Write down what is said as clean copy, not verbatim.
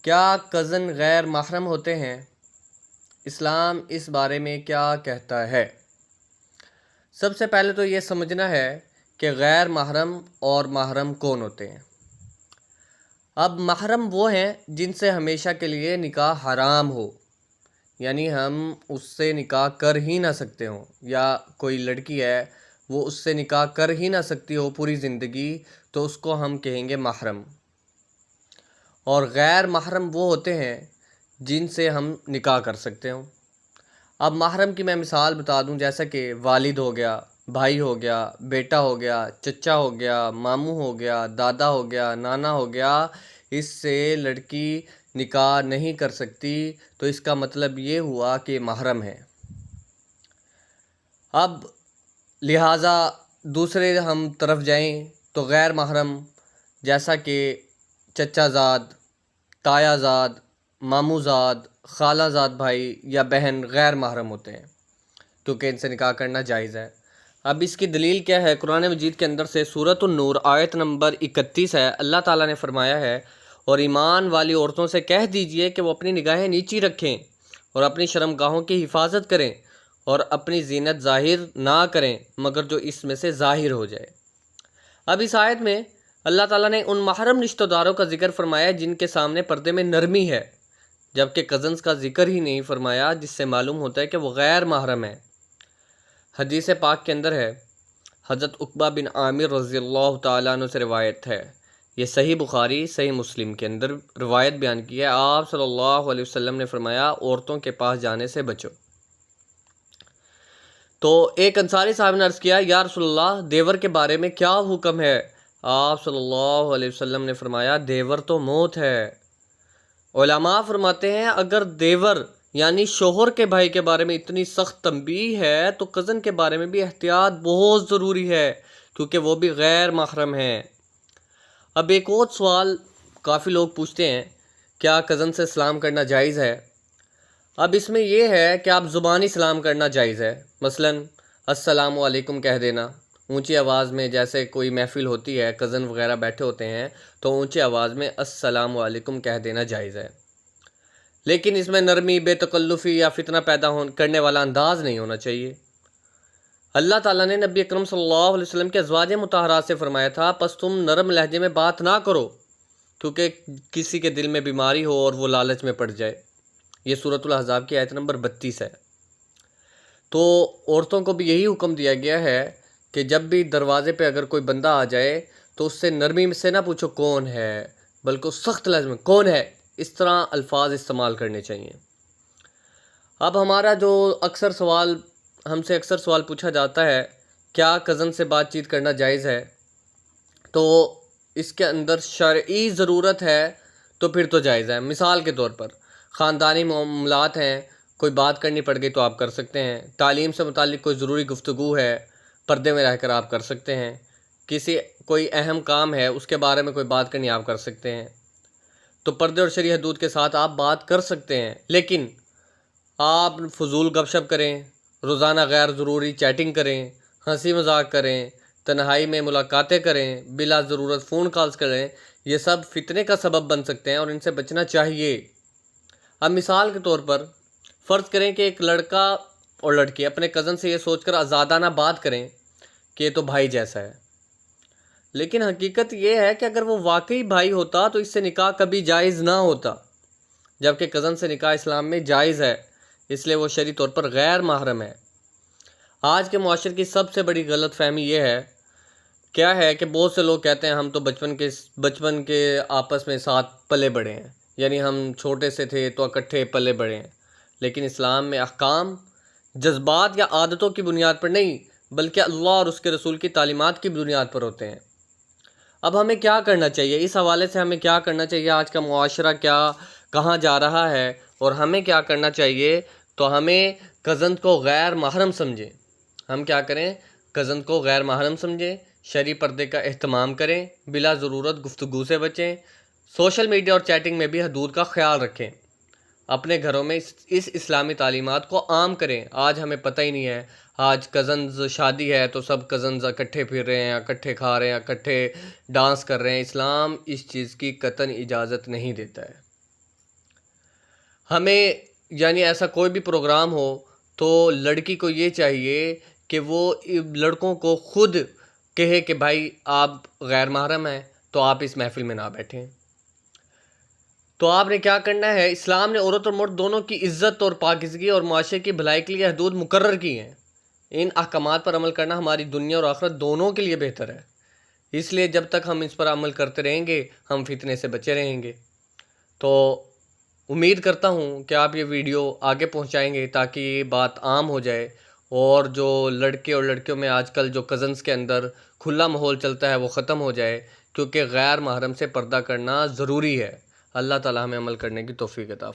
کیا کزن غیر محرم ہوتے ہیں؟ اسلام اس بارے میں کیا کہتا ہے؟ سب سے پہلے تو یہ سمجھنا ہے کہ غیر محرم اور محرم کون ہوتے ہیں۔ اب محرم وہ ہیں جن سے ہمیشہ کے لیے نکاح حرام ہو، یعنی ہم اس سے نکاح کر ہی نہ سکتے ہوں، یا کوئی لڑکی ہے وہ اس سے نکاح کر ہی نہ سکتی ہو پوری زندگی، تو اس کو ہم کہیں گے محرم۔ اور غیر محرم وہ ہوتے ہیں جن سے ہم نکاح کر سکتے ہوں۔ اب محرم کی میں مثال بتا دوں، جیسا کہ والد ہو گیا، بھائی ہو گیا، بیٹا ہو گیا، چچا ہو گیا، ماموں ہو گیا، دادا ہو گیا، نانا ہو گیا۔ اس سے لڑکی نکاح نہیں کر سکتی، تو اس کا مطلب یہ ہوا کہ محرم ہے۔ اب لہٰذا دوسرے ہم طرف جائیں تو غیر محرم جیسا کہ چچا زاد، تایا زاد، ماموں زاد، خالہ زاد بھائی یا بہن غیر محرم ہوتے ہیں، کیونکہ ان سے نکاح کرنا جائز ہے۔ اب اس کی دلیل کیا ہے؟ قرآن مجید کے اندر سے سورۃ النور آیت نمبر 31 ہے۔ اللہ تعالیٰ نے فرمایا ہے، اور ایمان والی عورتوں سے کہہ دیجئے کہ وہ اپنی نگاہیں نیچی رکھیں اور اپنی شرمگاہوں کی حفاظت کریں اور اپنی زینت ظاہر نہ کریں مگر جو اس میں سے ظاہر ہو جائے۔ اب اس آیت میں اللہ تعالیٰ نے ان محرم رشتہ داروں کا ذکر فرمایا جن کے سامنے پردے میں نرمی ہے، جبکہ کزنز کا ذکر ہی نہیں فرمایا، جس سے معلوم ہوتا ہے کہ وہ غیر محرم ہے۔ حدیث پاک کے اندر ہے، حضرت عقبہ بن عامر رضی اللہ تعالیٰ عنہ سے روایت ہے، یہ صحیح بخاری صحیح مسلم کے اندر روایت بیان کی ہے۔ آپ صلی اللہ علیہ وسلم نے فرمایا، عورتوں کے پاس جانے سے بچو۔ تو ایک انصاری صاحب نے عرض کیا، یا رسول اللہ، دیور کے بارے میں کیا حکم ہے؟ آپ صلی اللہ علیہ وسلم نے فرمایا، دیور تو موت ہے۔ علماء فرماتے ہیں، اگر دیور یعنی شوہر کے بھائی کے بارے میں اتنی سخت تنبیہ ہے تو کزن کے بارے میں بھی احتیاط بہت ضروری ہے، کیونکہ وہ بھی غیر محرم ہیں۔ اب ایک اور سوال کافی لوگ پوچھتے ہیں، کیا کزن سے سلام کرنا جائز ہے؟ اب اس میں یہ ہے کہ آپ زبانی سلام کرنا جائز ہے، مثلاً السلام علیکم کہہ دینا اونچی آواز میں، جیسے کوئی محفل ہوتی ہے، کزن وغیرہ بیٹھے ہوتے ہیں تو اونچی آواز میں السلام علیکم کہہ دینا جائز ہے، لیکن اس میں نرمی، بے تکلفی یا فتنہ پیدا کرنے والا انداز نہیں ہونا چاہیے۔ اللہ تعالیٰ نے نبی اکرم صلی اللہ علیہ وسلم کے ازواج مطہرات سے فرمایا تھا، پس تم نرم لہجے میں بات نہ کرو، کیونکہ کسی کے دل میں بیماری ہو اور وہ لالچ میں پڑ جائے۔ یہ سورۃ الاحزاب کی آیت نمبر 32 ہے۔ تو عورتوں کو بھی یہی حکم دیا گیا ہے کہ جب بھی دروازے پہ اگر کوئی بندہ آ جائے تو اس سے نرمی سے نہ پوچھو کون ہے، بلکہ سخت لہجے میں کون ہے، اس طرح الفاظ استعمال کرنے چاہیے۔ اب ہمارا جو ہم سے اکثر سوال پوچھا جاتا ہے، کیا کزن سے بات چیت کرنا جائز ہے؟ تو اس کے اندر شرعی ضرورت ہے تو پھر تو جائز ہے۔ مثال کے طور پر خاندانی معاملات ہیں، کوئی بات کرنی پڑ گئی تو آپ کر سکتے ہیں، تعلیم سے متعلق کوئی ضروری گفتگو ہے، پردے میں رہ کر آپ کر سکتے ہیں، کوئی اہم کام ہے اس کے بارے میں کوئی بات کرنی آپ کر سکتے ہیں، تو پردے اور شرعی حدود کے ساتھ آپ بات کر سکتے ہیں۔ لیکن آپ فضول گپ شپ کریں، روزانہ غیر ضروری چیٹنگ کریں، ہنسی مذاق کریں، تنہائی میں ملاقاتیں کریں، بلا ضرورت فون کالز کریں، یہ سب فتنے کا سبب بن سکتے ہیں اور ان سے بچنا چاہیے۔ اب مثال کے طور پر فرض کریں کہ ایک لڑکا اور لڑکی اپنے کزن سے یہ سوچ کر آزادانہ بات کریں کہ یہ تو بھائی جیسا ہے، لیکن حقیقت یہ ہے کہ اگر وہ واقعی بھائی ہوتا تو اس سے نکاح کبھی جائز نہ ہوتا، جبکہ کزن سے نکاح اسلام میں جائز ہے، اس لیے وہ شرعی طور پر غیر محرم ہے۔ آج کے معاشرے کی سب سے بڑی غلط فہمی یہ ہے، کیا ہے کہ بہت سے لوگ کہتے ہیں ہم تو بچپن کے آپس میں ساتھ پلے بڑھے ہیں، یعنی ہم چھوٹے سے تھے تو اکٹھے پلے بڑھے ہیں، لیکن اسلام میں احکام جذبات یا عادتوں کی بنیاد پر نہیں بلکہ اللہ اور اس کے رسول کی تعلیمات کی بنیاد پر ہوتے ہیں۔ اب ہمیں کیا کرنا چاہیے؟ اس حوالے سے ہمیں کیا کرنا چاہیے؟ آج کا معاشرہ کہاں جا رہا ہے اور ہمیں کیا کرنا چاہیے؟ تو ہمیں کزن کو غیر محرم سمجھیں۔ ہم کیا کریں؟ کزن کو غیر محرم سمجھیں، شرعی پردے کا اہتمام کریں، بلا ضرورت گفتگو سے بچیں، سوشل میڈیا اور چیٹنگ میں بھی حدود کا خیال رکھیں، اپنے گھروں میں اس اسلامی تعلیمات کو عام کریں۔ آج ہمیں پتہ ہی نہیں ہے، آج کزنز شادی ہے تو سب کزنز اکٹھے پھر رہے ہیں، اکٹھے کھا رہے ہیں، اکٹھے ڈانس کر رہے ہیں۔ اسلام اس چیز کی قطعاً اجازت نہیں دیتا ہے۔ ہمیں یعنی ایسا کوئی بھی پروگرام ہو تو لڑکی کو یہ چاہیے کہ وہ لڑکوں کو خود کہے کہ بھائی آپ غیر محرم ہیں تو آپ اس محفل میں نہ بیٹھیں۔ تو آپ نے کیا کرنا ہے، اسلام نے عورت اور مرد دونوں کی عزت اور پاکیزگی اور معاشرے کی بھلائی کے لیے حدود مقرر کی ہیں۔ ان احکامات پر عمل کرنا ہماری دنیا اور آخرت دونوں کے لیے بہتر ہے، اس لیے جب تک ہم اس پر عمل کرتے رہیں گے ہم فتنے سے بچے رہیں گے۔ تو امید کرتا ہوں کہ آپ یہ ویڈیو آگے پہنچائیں گے تاکہ یہ بات عام ہو جائے، اور جو لڑکے اور لڑکیوں میں آج کل جو کزنز کے اندر کھلا ماحول چلتا ہے وہ ختم ہو جائے، کیونکہ غیر محرم سے پردہ کرنا ضروری ہے۔ اللہ تعالی ہمیں عمل کرنے کی توفیق عطا فرمائے۔